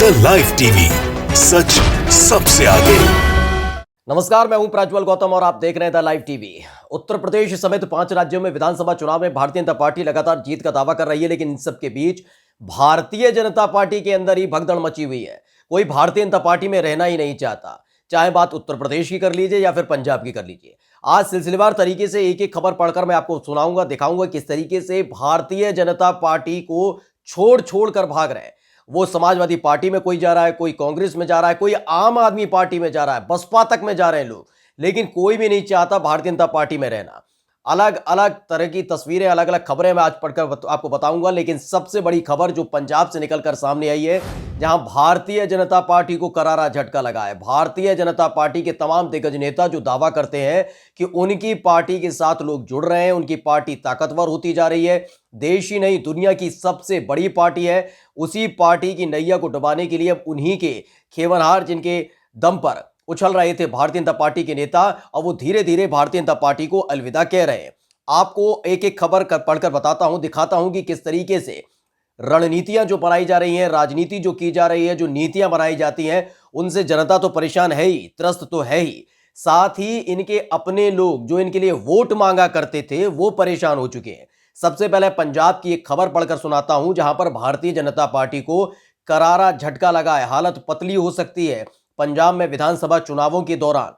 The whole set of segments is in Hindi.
द लाइव टीवी, सच सबसे आगे। नमस्कार, मैं हूं प्रज्वल गौतम और आप देख रहे हैं the live TV. Uttar Pradesh समेत 5 राज्यों में विधानसभा चुनाव में भारतीय जनता पार्टी लगातार जीत का दावा कर रही है, लेकिन इन सबके बीच भारतीय जनता पार्टी के अंदर ही भगदड़ मची हुई है। कोई भारतीय जनता पार्टी में रहना ही नहीं चाहता, चाहे बात उत्तर प्रदेश की कर लीजिए या फिर पंजाब की कर लीजिए। आज सिलसिलेवार तरीके से एक एक खबर पढ़कर मैं आपको सुनाऊंगा, दिखाऊंगा किस तरीके से भारतीय जनता पार्टी को छोड़ छोड़ कर भाग रहे हैं। वो समाजवादी पार्टी में कोई जा रहा है, कोई कांग्रेस में जा रहा है, कोई आम आदमी पार्टी में जा रहा है, बसपा तक में जा रहे हैं लोग, लेकिन कोई भी नहीं चाहता भारतीय जनता पार्टी में रहना। अलग अलग तरह की तस्वीरें, अलग अलग खबरें मैं आज पढ़कर आपको बताऊंगा, लेकिन सबसे बड़ी खबर जो पंजाब से निकलकर सामने आई है, जहां भारतीय जनता पार्टी को करारा झटका लगा है। भारतीय जनता पार्टी के तमाम दिग्गज नेता जो दावा करते हैं कि उनकी पार्टी के साथ लोग जुड़ रहे हैं, उनकी पार्टी ताकतवर होती जा रही है, देश ही नहीं दुनिया की सबसे बड़ी पार्टी है, उसी पार्टी की नैया को डुबाने के लिए अब उन्हीं के खेवनहार जिनके दम पर उछल रहे थे भारतीय जनता पार्टी के नेता, और वो धीरे धीरे भारतीय जनता पार्टी को अलविदा कह रहे हैं। आपको एक एक खबर पढ़कर बताता हूं, दिखाता हूं कि किस तरीके से रणनीतियां जो बनाई जा रही हैं, राजनीति जो की जा रही है, जो नीतियां बनाई जाती हैं, उनसे जनता तो परेशान है ही, त्रस्त तो है ही, साथ ही इनके अपने लोग जो इनके लिए वोट मांगा करते थे वो परेशान हो चुके हैं। सबसे पहले पंजाब की एक खबर पढ़कर सुनाता हूं, जहां पर भारतीय जनता पार्टी को करारा झटका लगा है, हालत पतली हो सकती है पंजाब में विधानसभा चुनावों के दौरान।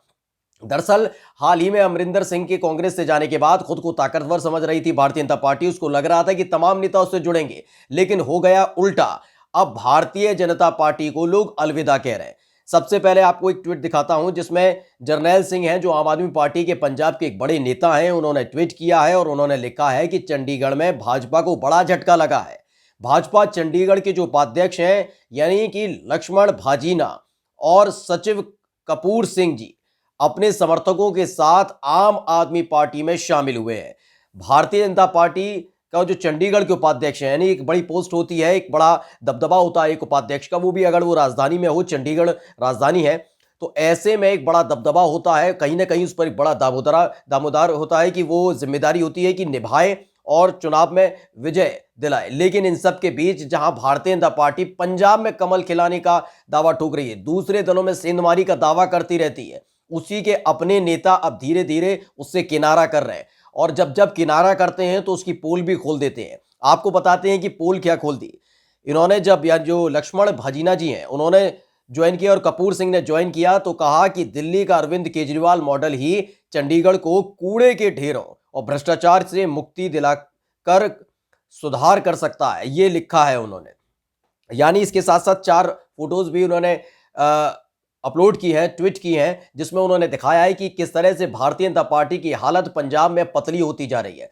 दरअसल हाल ही में अमरिंदर सिंह के कांग्रेस से जाने के बाद खुद को ताकतवर समझ रही थी भारतीय जनता पार्टी। उसको लग रहा था कि तमाम नेता उससे जुड़ेंगे, लेकिन हो गया उल्टा। अब भारतीय जनता पार्टी को लोग अलविदा कह रहे हैं। सबसे पहले आपको एक ट्वीट दिखाता हूं, जिसमें जर्नैल सिंह हैं, जो आम आदमी पार्टी के पंजाब के एक बड़े नेता हैं। उन्होंने ट्वीट किया है और उन्होंने लिखा है कि चंडीगढ़ में भाजपा को बड़ा झटका लगा है। भाजपा चंडीगढ़ के जो उपाध्यक्ष हैं, यानी कि लक्ष्मण भाजीना और सचिव कपूर सिंह जी, अपने समर्थकों के साथ आम आदमी पार्टी में शामिल हुए हैं। भारतीय जनता पार्टी का जो चंडीगढ़ के उपाध्यक्ष हैं, यानी एक बड़ी पोस्ट होती है, एक बड़ा दबदबा होता है एक उपाध्यक्ष का, वो भी अगर वो राजधानी में हो, चंडीगढ़ राजधानी है, तो ऐसे में एक बड़ा दबदबा होता है, कहीं ना कहीं उस पर एक बड़ा दामोदार होता है कि वो जिम्मेदारी होती है कि निभाए और चुनाव में विजय दिलाए। लेकिन इन सब के बीच जहां भारतीय जनता पार्टी पंजाब में कमल खिलाने का दावा ठोक रही है, दूसरे दलों में सेंधमारी का दावा करती रहती है, उसी के अपने नेता अब धीरे धीरे उससे किनारा कर रहे हैं। और जब जब किनारा करते हैं तो उसकी पोल भी खोल देते हैं। आपको बताते हैं कि पोल क्या खोल दी इन्होंने। जब या जो लक्ष्मण भाजीना जी हैं, उन्होंने ज्वाइन किया और कपूर सिंह ने ज्वाइन किया, तो कहा कि दिल्ली का अरविंद केजरीवाल मॉडल ही चंडीगढ़ को कूड़े के ढेरों और भ्रष्टाचार से मुक्ति दिलाकर सुधार कर सकता है, ये लिखा है उन्होंने। यानी इसके साथ साथ 4 फोटोज भी उन्होंने अपलोड की है, ट्वीट की है, जिसमें उन्होंने दिखाया है कि किस तरह से भारतीय जनता पार्टी की हालत पंजाब में पतली होती जा रही है।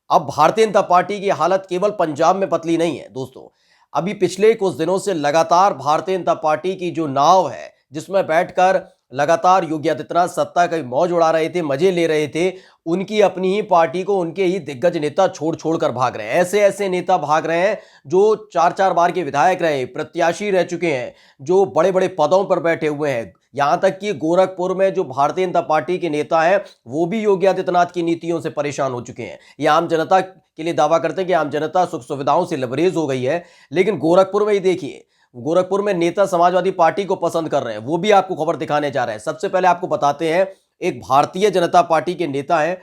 अब भारतीय जनता पार्टी की हालत केवल पंजाब में पतली नहीं है दोस्तों, अभी पिछले कुछ दिनों से लगातार भारतीय जनता पार्टी की जो नाव है, जिसमें बैठकर लगातार योगी आदित्यनाथ सत्ता की मौज उड़ा रहे थे, मजे ले रहे थे, उनकी अपनी ही पार्टी को उनके ही दिग्गज नेता छोड़ छोड़ कर भाग रहे हैं। ऐसे ऐसे नेता भाग रहे हैं जो 4-4 बार के विधायक रहे, प्रत्याशी रह चुके हैं, जो बड़े बड़े पदों पर बैठे हुए हैं। यहां तक कि गोरखपुर में जो भारतीय जनता पार्टी के नेता हैं, वो भी योगी आदित्यनाथ की नीतियों से परेशान हो चुके हैं। ये आम जनता के लिए दावा करते हैं कि आम जनता सुख सुविधाओं से लबरेज हो गई है, लेकिन गोरखपुर में ही देखिए, गोरखपुर में नेता समाजवादी पार्टी को पसंद कर रहे हैं। वो भी आपको खबर दिखाने जा रहे हैं। सबसे पहले आपको बताते हैं, एक भारतीय जनता पार्टी के नेता हैं,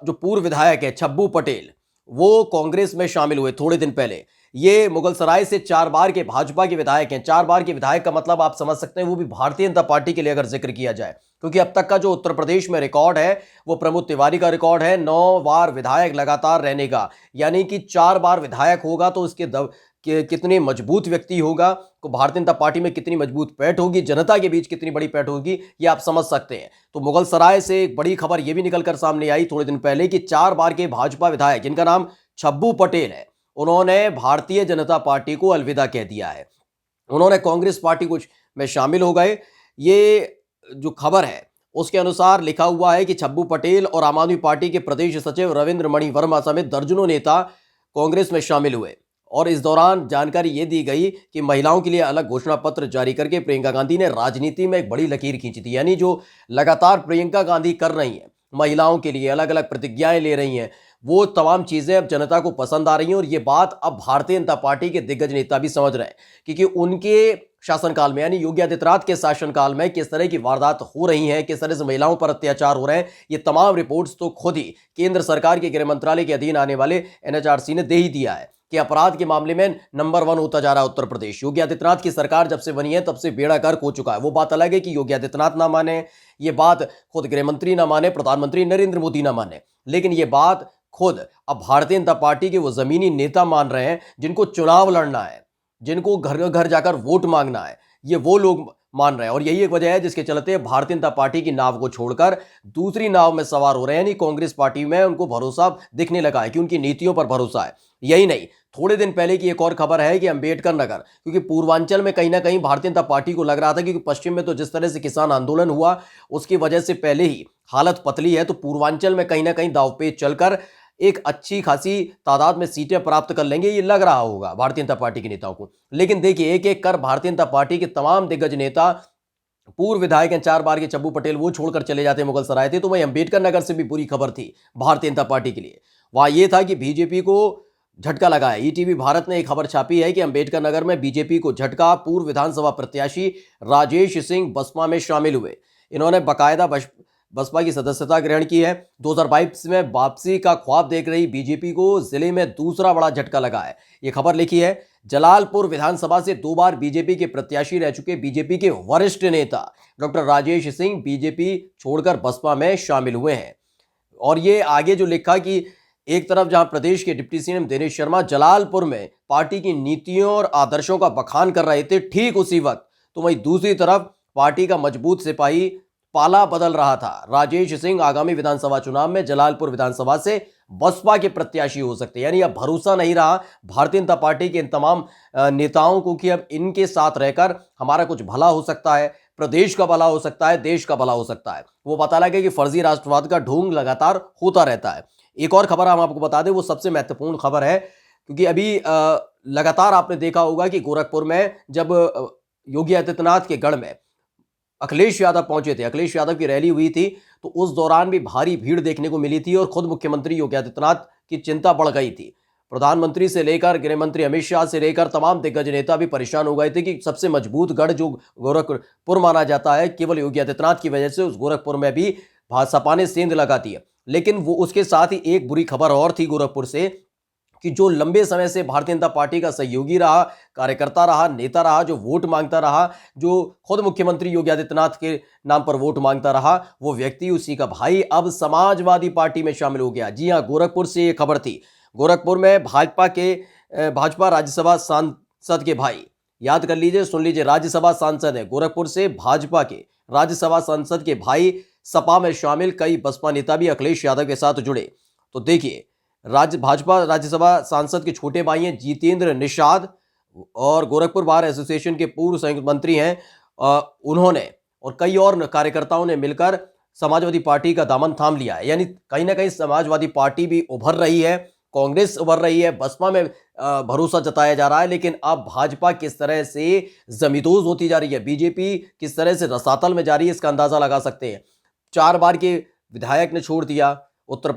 जो पूर्व विधायक है छब्बू पटेल, वो कांग्रेस में शामिल हुए थोड़े दिन पहले। ये मुगलसराय से 4 बार के भाजपा के विधायक हैं। 4 बार के विधायक का मतलब आप समझ सकते हैं, वो भी भारतीय जनता पार्टी के लिए अगर जिक्र किया जाए, क्योंकि अब तक का जो उत्तर प्रदेश में रिकॉर्ड है वो प्रमोद तिवारी का रिकॉर्ड है, 9 बार विधायक लगातार रहने का। यानी कि 4 बार विधायक होगा तो उसके कितने मजबूत व्यक्ति होगा, तो भारतीय जनता पार्टी में कितनी मजबूत पैठ होगी, जनता के बीच कितनी बड़ी पैठ होगी, ये आप समझ सकते हैं। तो मुगलसराय से एक बड़ी खबर ये भी निकलकर सामने आई थोड़े दिन पहले कि 4 बार के भाजपा विधायक, जिनका नाम छब्बू पटेल है, उन्होंने भारतीय जनता पार्टी को अलविदा कह दिया है। उन्होंने कांग्रेस पार्टी कुछ में शामिल हो गए। ये जो खबर है उसके अनुसार लिखा हुआ है कि छब्बू पटेल और आम आदमी पार्टी के प्रदेश सचिव रविंद्र मणि वर्मा समेत दर्जनों नेता कांग्रेस में शामिल हुए। और इस दौरान जानकारी ये दी गई कि महिलाओं के लिए अलग घोषणा पत्र जारी करके प्रियंका गांधी ने राजनीति में एक बड़ी लकीर खींची थी। यानी जो लगातार प्रियंका गांधी कर रही हैं, महिलाओं के लिए अलग अलग प्रतिज्ञाएं ले रही हैं, वो तमाम चीजें अब जनता को पसंद आ रही हैं। और ये बात अब भारतीय जनता पार्टी के दिग्गज नेता भी समझ रहे हैं, क्योंकि उनके शासनकाल में यानी योगी आदित्यनाथ के शासनकाल में किस तरह की वारदात हो रही हैं, किस तरह से महिलाओं पर अत्याचार हो रहे हैं, ये तमाम रिपोर्ट्स तो खुद ही केंद्र सरकार के गृह मंत्रालय के अधीन आने वाले एनएचआरसी ने दे ही दिया है कि अपराध के मामले में नंबर 1 होता जा रहा है उत्तर प्रदेश। योगी आदित्यनाथ की सरकार जब से बनी है तब से बेड़ा गर्क हो चुका है। वो बात अलग है कि योगी आदित्यनाथ ना माने, ये बात खुद गृह मंत्री ना माने, प्रधानमंत्री नरेंद्र मोदी ना माने, लेकिन ये बात खुद अब भारतीय जनता पार्टी के वो जमीनी नेता मान रहे हैं जिनको चुनाव लड़ना है, जिनको घर घर जाकर वोट मांगना है, ये वो लोग मान रहे हैं। और यही एक वजह है जिसके चलते भारतीय जनता पार्टी की नाव को छोड़कर दूसरी नाव में सवार हो रहे हैं, यानी कांग्रेस पार्टी में उनको भरोसा दिखने लगा है कि उनकी नीतियों पर भरोसा है। यही नहीं, थोड़े दिन पहले की एक और खबर है कि अंबेडकर नगर, क्योंकि पूर्वांचल में कहीं ना कहीं भारतीय जनता पार्टी को लग रहा था, क्योंकि पश्चिम में तो जिस तरह से किसान आंदोलन हुआ उसकी वजह से पहले ही हालत पतली है, तो पूर्वांचल में कहीं ना कहीं दांवपेच चलकर एक अच्छी खासी तादाद में सीटें प्राप्त कर लेंगे, ये लग रहा होगा भारतीय जनता पार्टी के नेताओं को। लेकिन देखिए, एक एक कर भारतीय जनता पार्टी के तमाम दिग्गज नेता, पूर्व विधायक हैं 4 बार के चब्बू पटेल, वो छोड़कर चले जाते मुगल सराय थे। तो वही अंबेडकर नगर से भी बुरी खबर थी भारतीय जनता पार्टी के लिए। वहां यह था कि बीजेपी को झटका लगा है। ईटीवी भारत ने एक खबर छापी है कि अंबेडकर नगर में बीजेपी को झटका, पूर्व विधानसभा प्रत्याशी राजेश सिंह बसपा में शामिल हुए। इन्होंने बाकायदा बसपा की सदस्यता ग्रहण की है। 2022 में वापसी का ख्वाब देख रही बीजेपी को जिले में दूसरा बड़ा झटका लगा है। ये खबर लिखी है, जलालपुर विधानसभा से 2 बार बीजेपी के प्रत्याशी रह चुके बीजेपी के वरिष्ठ नेता डॉक्टर राजेश सिंह बीजेपी छोड़कर बसपा में शामिल हुए हैं। और ये आगे जो लिखा कि एक तरफ जहां प्रदेश के डिप्टी सीएम दिनेश शर्मा जलालपुर में पार्टी की नीतियों और आदर्शों का बखान कर रहे थे, ठीक उसी वक्त तो वहीं दूसरी तरफ पार्टी का मजबूत सिपाही पाला बदल रहा था। राजेश सिंह आगामी विधानसभा चुनाव में जलालपुर विधानसभा से बसपा के प्रत्याशी हो सकते हैं। यानी अब भरोसा नहीं रहा भारतीय जनता पार्टी के इन तमाम नेताओं को कि अब इनके साथ रहकर हमारा कुछ भला हो सकता है, प्रदेश का भला हो सकता है, देश का भला हो सकता है। वो पता लगे कि फर्जी राष्ट्रवाद का ढोंग लगातार होता रहता है। एक और खबर हम आपको बता दें, वो सबसे महत्वपूर्ण खबर है, क्योंकि अभी लगातार आपने देखा होगा कि गोरखपुर में जब योगी आदित्यनाथ के गढ़ में अखिलेश यादव पहुंचे थे, अखिलेश यादव की रैली हुई थी, तो उस दौरान भी भारी भीड़ देखने को मिली थी और खुद मुख्यमंत्री योगी आदित्यनाथ की चिंता बढ़ गई थी। प्रधानमंत्री से लेकर गृह मंत्री अमित शाह से लेकर तमाम दिग्गज नेता भी परेशान हो गए थे कि सबसे मजबूत गढ़ जो गोरखपुर माना जाता है, केवल योगी आदित्यनाथ की वजह से उस गोरखपुर में भी भाजपा ने सेंध लगाती है। लेकिन वो उसके साथ ही एक बुरी खबर और थी गोरखपुर से, कि जो लंबे समय से भारतीय जनता पार्टी का सहयोगी रहा, कार्यकर्ता रहा, नेता रहा, जो वोट मांगता रहा, जो खुद मुख्यमंत्री योगी आदित्यनाथ के नाम पर वोट मांगता रहा, वो व्यक्ति, उसी का भाई अब समाजवादी पार्टी में शामिल हो गया। जी हां, गोरखपुर से ये खबर थी। गोरखपुर में भाजपा राज्यसभा सांसद के भाई, याद कर लीजिए, सुन लीजिए, राज्यसभा सांसद है गोरखपुर से, भाजपा के राज्यसभा सांसद के भाई सपा में शामिल कई बसपा नेता भी अखिलेश यादव के साथ जुड़े। तो देखिए, भाजपा राज्यसभा सांसद के छोटे भाई हैं जितेंद्र निषाद और गोरखपुर बार एसोसिएशन के पूर्व संयुक्त मंत्री हैं, उन्होंने और कई और कार्यकर्ताओं ने मिलकर समाजवादी पार्टी का दामन थाम लिया है। यानी कहीं ना कहीं समाजवादी पार्टी भी उभर रही है, कांग्रेस उभर रही है, बसपा में भरोसा जताया जा रहा है, लेकिन अब भाजपा किस तरह से जमींदोज होती जा रही है, बीजेपी किस तरह से रसातल में जा रही है, इसका अंदाजा लगा सकते हैं। 4 बार के विधायक ने छोड़ दिया उत्तर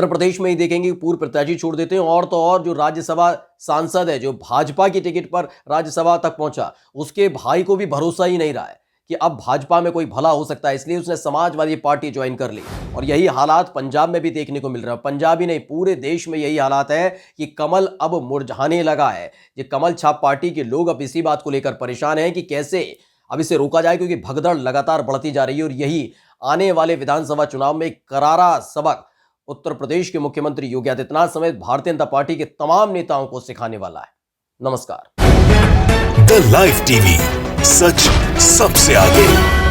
प्रदेश में ही देखेंगे, पूर्व प्रत्याशी छोड़ देते हैं, और तो और जो राज्यसभा सांसद है, जो भाजपा की टिकट पर राज्यसभा तक पहुंचा, उसके भाई को भी भरोसा ही नहीं रहा है कि अब भाजपा में कोई भला हो सकता है, इसलिए उसने समाजवादी पार्टी ज्वाइन कर ली। और यही हालात पंजाब में भी देखने को मिल रहा है। पंजाब ही नहीं, पूरे देश में यही हालात है कि कमल अब मुरझाने लगा है। ये कमल छाप पार्टी के लोग अब इसी बात को लेकर परेशान हैं कि कैसे अब इसे रोका जाए, क्योंकि भगदड़ लगातार बढ़ती जा रही है और यही आने वाले विधानसभा चुनाव में करारा सबक उत्तर प्रदेश के मुख्यमंत्री योगी आदित्यनाथ समेत भारतीय जनता पार्टी के तमाम नेताओं को सिखाने वाला है। नमस्कार। द लाइव टीवी, सच सबसे आगे।